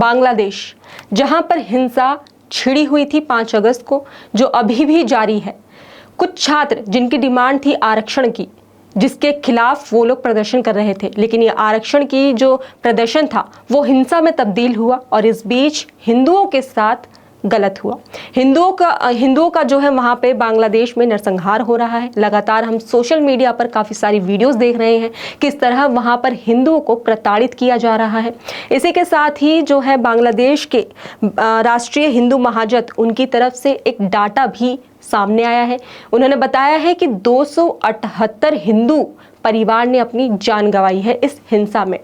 बांग्लादेश, जहां पर हिंसा छिड़ी हुई थी 5 अगस्त को, जो अभी भी जारी है। कुछ छात्र जिनकी डिमांड थी आरक्षण की, जिसके खिलाफ वो लोग प्रदर्शन कर रहे थे, लेकिन ये आरक्षण की जो प्रदर्शन था वो हिंसा में तब्दील हुआ और इस बीच हिंदुओं के साथ गलत हुआ। हिंदुओं का जो है वहाँ पे बांग्लादेश में नरसंहार हो रहा है। लगातार हम सोशल मीडिया पर काफ़ी सारी वीडियोस देख रहे हैं किस तरह वहाँ पर हिंदुओं को प्रताड़ित किया जा रहा है। इसी के साथ ही जो है बांग्लादेश के राष्ट्रीय हिंदू महाजथ, उनकी तरफ से एक डाटा भी सामने आया है। उन्होंने बताया है कि 278 हिंदू परिवार ने अपनी जान गंवाई है इस हिंसा में।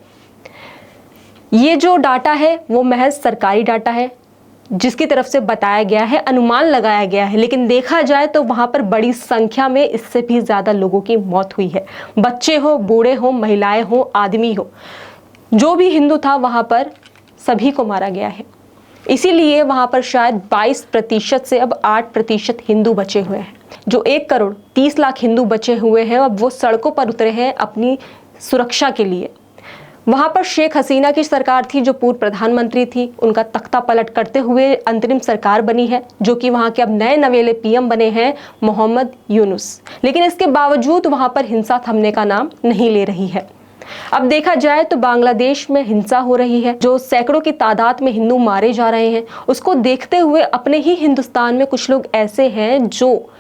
ये जो डाटा है वो महज सरकारी डाटा है, जिसकी तरफ से बताया गया है, अनुमान लगाया गया है, लेकिन देखा जाए तो वहां पर बड़ी संख्या में इससे भी ज्यादा लोगों की मौत हुई है। बच्चे हो, बूढ़े हो, महिलाएं हो, आदमी हो, जो भी हिंदू था वहां पर सभी को मारा गया है। इसीलिए वहां पर शायद 22% से अब 8% हिंदू बचे हुए हैं। जो 1 करोड़ 30 लाख हिंदू बचे हुए हैं, अब वो सड़कों पर उतरे हैं अपनी सुरक्षा के लिए। वहां पर शेख हसीना की सरकार थी, जो पूर्व प्रधानमंत्री थी, उनका तख्ता पलट करते हुए अंतरिम सरकार बनी है, जो कि वहां के अब नए नवेले पीएम बने हैं मोहम्मद यूनुस। लेकिन इसके बावजूद वहां पर हिंसा थमने का नाम नहीं ले रही है। अब देखा जाए तो बांग्लादेश में हिंसा हो रही है, जो सैकड़ों की तादाद में हिंदू मारे जा रहे हैं। उसको देखते हुए अपने ही हिंदुस्तान में कुछ लोग ऐसे हैं जो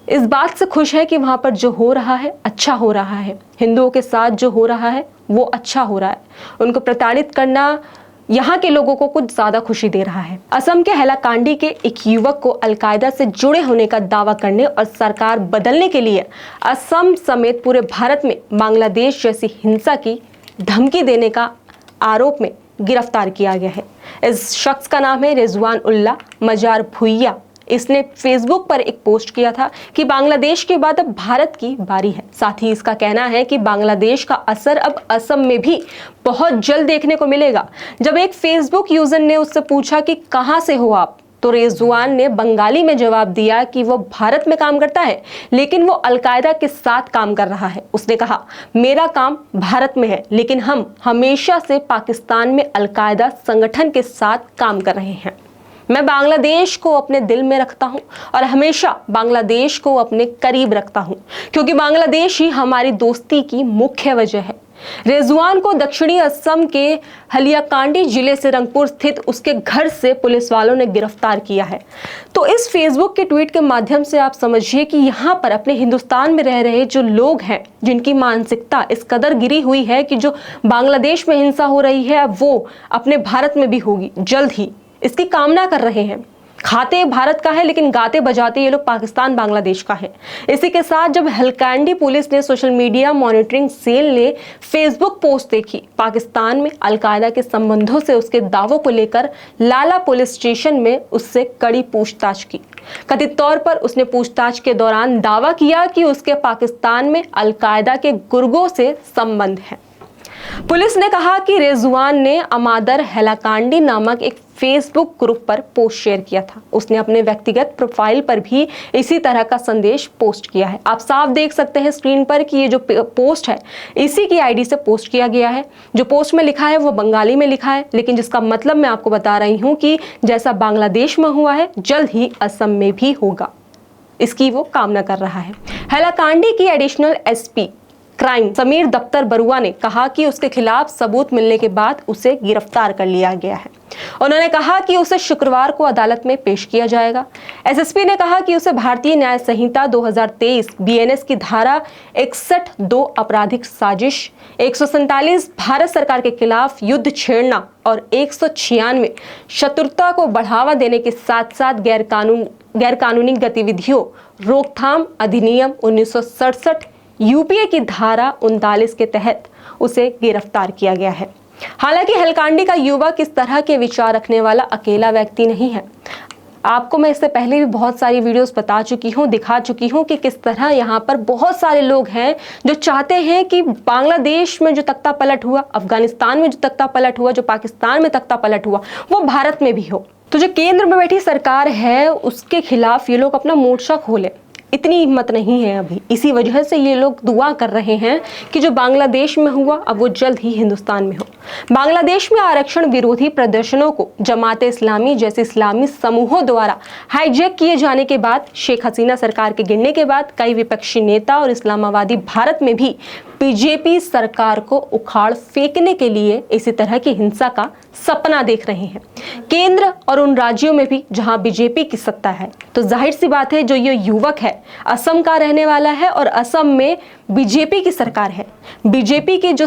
इस बात से खुश है कि वहां पर जो हो रहा है अच्छा हो रहा है, हिंदुओं के साथ जो हो रहा है वो अच्छा हो रहा है। उनको प्रताड़ित करना यहाँ के लोगों को कुछ ज्यादा खुशी दे रहा है। असम के हैलाकांडी के एक युवक को अलकायदा से जुड़े होने का दावा करने और सरकार बदलने के लिए असम समेत पूरे भारत में बांग्लादेश जैसी हिंसा की धमकी देने का आरोप में गिरफ्तार किया गया है। इस शख्स का नाम है रिजवान उल्लाह मजार भुइया। इसने फेसबुक पर एक पोस्ट किया था कि बांग्लादेश के बाद अब भारत की बारी है। साथ ही इसका कहना है कि बांग्लादेश का असर अब असम में भी बहुत जल्द देखने को मिलेगा। जब एक फेसबुक यूजर ने उससे पूछा कि कहां से हो आप, तो रिजवान ने बंगाली में जवाब दिया कि वो भारत में काम करता है, लेकिन वो अलकायदा के साथ काम कर रहा है। उसने कहा, मेरा काम भारत में है, लेकिन हम हमेशा से पाकिस्तान में अलकायदा संगठन के साथ काम कर रहे हैं। मैं बांग्लादेश को अपने दिल में रखता हूं और हमेशा बांग्लादेश को अपने करीब रखता हूं, क्योंकि बांग्लादेश ही हमारी दोस्ती की मुख्य वजह है। रिजवान को दक्षिणी असम के हलियाकांडी जिले से रंगपुर स्थित उसके घर से पुलिस वालों ने गिरफ्तार किया है। तो इस फेसबुक के ट्वीट के माध्यम से आप समझिए कि यहाँ पर अपने हिंदुस्तान में रह रहे जो लोग हैं, जिनकी मानसिकता इस कदर गिरी हुई है कि जो बांग्लादेश में हिंसा हो रही है अब वो अपने भारत में भी होगी जल्द ही, इसकी कामना कर रहे हैं। खाते भारत का है, लेकिन गाते बजाते ये लोग पाकिस्तान बांग्लादेश का है। इसी के साथ जब हल्कांडी पुलिस ने सोशल मीडिया मॉनिटरिंग सेल ने फेसबुक पोस्ट देखी पाकिस्तान में अलकायदा के संबंधों से उसके दावों को लेकर, लाला पुलिस स्टेशन में उससे कड़ी पूछताछ की। कथित तौर पर उसने पूछताछ के दौरान दावा किया कि उसके पाकिस्तान में अलकायदा के गुर्गों से संबंध है। पुलिस ने कहा कि रिजवान ने अमादर हैलाकांडी नामक एक फेसबुक ग्रुप पर पोस्ट शेयर किया था। उसने अपने व्यक्तिगत प्रोफाइल पर भी इसी तरह का संदेश पोस्ट किया है। आप साफ देख सकते हैं स्क्रीन पर कि ये जो पोस्ट है इसी की आईडी से पोस्ट किया गया है। जो पोस्ट में लिखा है वो बंगाली में लिखा है, लेकिन जिसका मतलब मैं आपको बता रही हूँ कि जैसा बांग्लादेश में हुआ है जल्द ही असम में भी होगा, इसकी वो कामना कर रहा है। हैलाकांडी की एडिशनल एसपी क्राइम समीर दफ्तर बरुआ ने कहा कि उसके खिलाफ सबूत मिलने के बाद उसे गिरफ्तार कर लिया गया है। उन्होंने कहा कि उसे शुक्रवार को अदालत में पेश किया जाएगा। एसएसपी ने कहा कि उसे भारतीय न्याय संहिता 2023 बीएनएस की धारा 61(2) आपराधिक साजिश, 147 भारत सरकार के खिलाफ युद्ध छेड़ना और 196 शत्रुता को बढ़ावा देने के साथ साथ गैरकानूनी गतिविधियों रोकथाम अधिनियम 1967 यूपीए की धारा 39 के तहत उसे गिरफ्तार किया गया है। हालांकि हल्कांडी का युवक इस तरह के विचार रखने वाला अकेला व्यक्ति नहीं है। आपको मैं इससे पहले भी बहुत सारी वीडियोस बता चुकी हूँ, दिखा चुकी हूँ कि किस तरह यहाँ पर बहुत सारे लोग हैं जो चाहते हैं कि बांग्लादेश में जो तख्ता पलट हुआ, अफगानिस्तान में जो तख्ता पलट हुआ, जो पाकिस्तान में तख्ता पलट हुआ, वो भारत में भी हो। तो जो केंद्र में बैठी सरकार है उसके खिलाफ ये लोग अपना मोर्चा खोले। इतनी हिम्मत नहीं है अभी। इसी वजह से ये लोग दुआ कर रहे हैं कि जो बांग्लादेश में हुआ अब वो जल्द ही हिंदुस्तान में हो। बांग्लादेश में आरक्षण विरोधी प्रदर्शनों को जमाते इस्लामी जैसे इस्लामी समूहों द्वारा हाईजैक किए जाने के बाद, शेख हसीना सरकार के गिरने के बाद कई विपक्षी नेता और इस्लामावादी भारत में भी बीजेपी सरकार को उखाड़ फेंकने के लिए इसी तरह की हिंसा का सपना देख रहे हैं। केंद्र और उन राज्यों में भी जहां बीजेपी की सत्ता है, तो जाहिर सी बात है जो ये युवक है असम का रहने वाला है और असम में बीजेपी की सरकार है। बीजेपी के जो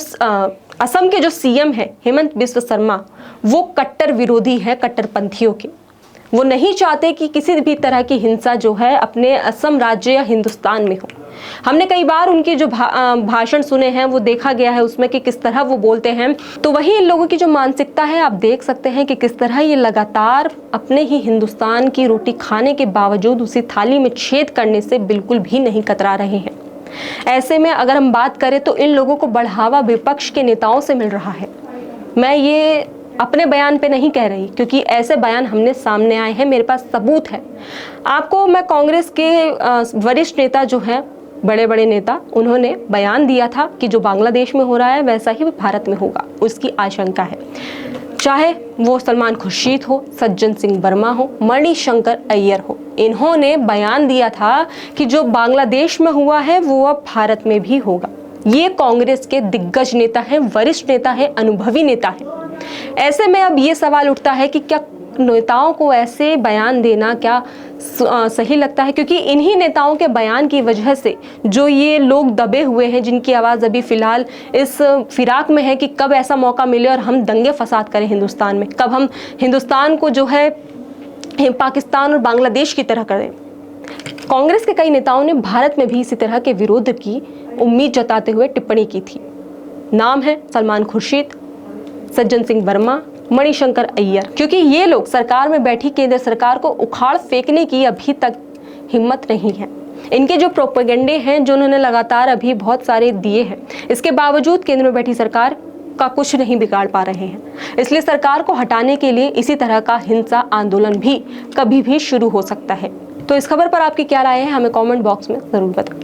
असम के जो सीएम है हेमंत बिस्व शर्मा, वो कट्टर विरोधी है कट्टरपंथियों के। वो नहीं चाहते कि किसी भी तरह की हिंसा जो है अपने असम राज्य या हिंदुस्तान में हो। हमने कई बार उनके जो भाषण सुने हैं वो देखा गया है उसमें कि किस तरह वो बोलते हैं। तो वही इन लोगों की जो मानसिकता है आप देख सकते हैं कि किस तरह ये लगातार अपने ही हिंदुस्तान की रोटी खाने के बावजूद उसी थाली में छेद करने से बिल्कुल भी नहीं कतरा रहे हैं। ऐसे में अगर हम बात करें तो इन लोगों को बढ़ावा विपक्ष के नेताओं से मिल रहा है। मैं ये अपने बयान पे नहीं कह रही, क्योंकि ऐसे बयान हमने सामने आए हैं, मेरे पास सबूत है। आपको मैं कांग्रेस के वरिष्ठ नेता जो हैं, बड़े बड़े नेता, उन्होंने बयान दिया था कि जो बांग्लादेश में हो रहा है वैसा ही भारत में होगा, उसकी आशंका है। चाहे वो सलमान खुर्शीद हो, सज्जन सिंह वर्मा हो, मणिशंकर अय्यर हो, इन्होंने बयान दिया था कि जो बांग्लादेश में हुआ है वो अब भारत में भी होगा। ये कांग्रेस के दिग्गज नेता हैं, वरिष्ठ नेता हैं, अनुभवी नेता हैं। ऐसे में अब ये सवाल उठता है कि क्या नेताओं को ऐसे बयान देना क्या सही लगता है, क्योंकि इन्हीं नेताओं के बयान की वजह से जो ये लोग दबे हुए हैं, जिनकी आवाज़ अभी फ़िलहाल इस फिराक में है कि कब ऐसा मौका मिले और हम दंगे फसाद करें हिंदुस्तान में, कब हम हिंदुस्तान को जो है पाकिस्तान और बांग्लादेश की तरह करें। कांग्रेस के कई नेताओं ने भारत में भी इसी तरह के विरोध की उम्मीद जताते हुए टिप्पणी की थी। नाम है सलमान खुर्शीद, सज्जन सिंह वर्मा, मणिशंकर अय्यर, क्योंकि ये लोग सरकार में बैठी केंद्र सरकार को उखाड़ फेंकने की अभी तक हिम्मत नहीं है। इनके जो प्रोपेगेंडे हैं जो उन्होंने लगातार अभी बहुत सारे दिए हैं, इसके बावजूद केंद्र में बैठी सरकार का कुछ नहीं बिगाड़ पा रहे हैं। इसलिए सरकार को हटाने के लिए इसी तरह का हिंसा आंदोलन भी कभी भी शुरू हो सकता है। तो इस खबर पर आपकी क्या राय है, हमें कमेंट बॉक्स में जरूर बताएं।